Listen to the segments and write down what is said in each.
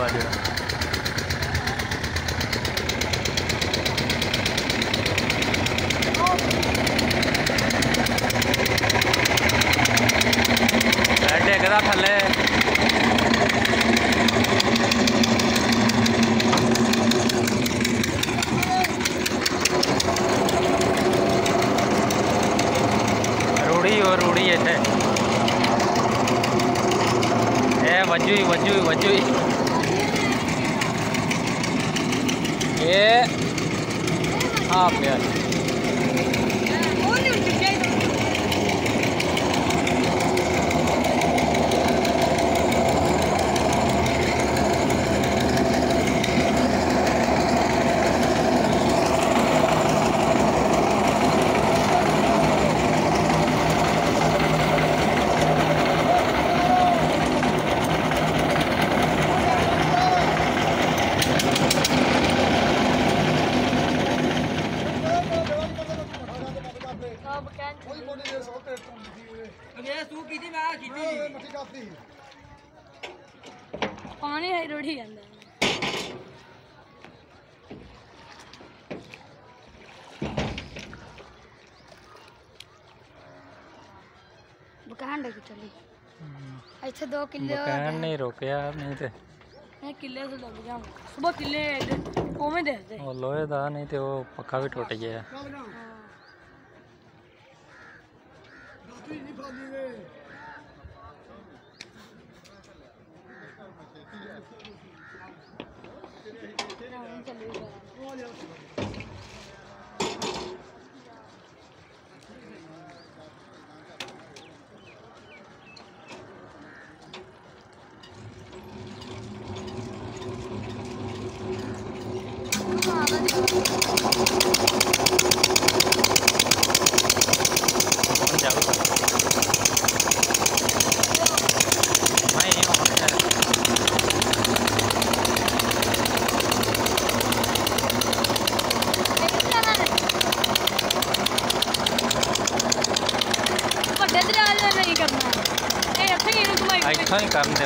जो टेकदा थले रूढ़ी और रूढ़ी इतने वजू ये हाँ प्यार पानी है रोटी अंदर बुकान डगी चली ऐसे 2 किले बुकान नहीं रोकया नहीं थे मैं किले से लग गया सुबह किले ओमे दे दे वो लोहे दा नहीं थे वो पक्का भी टूट गया इतना ही कर दे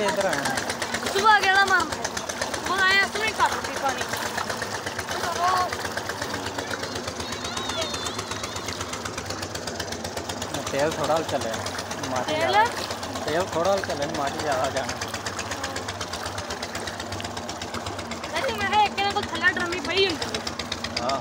इधर आया सुबह गया माम वो आया तुम्हें काफी पानी तेल थोड़ा चले तेल थोड़ा चले माटी ज़्यादा जाना मैं एक को थल्ला ड्रमी पड़ी हाँ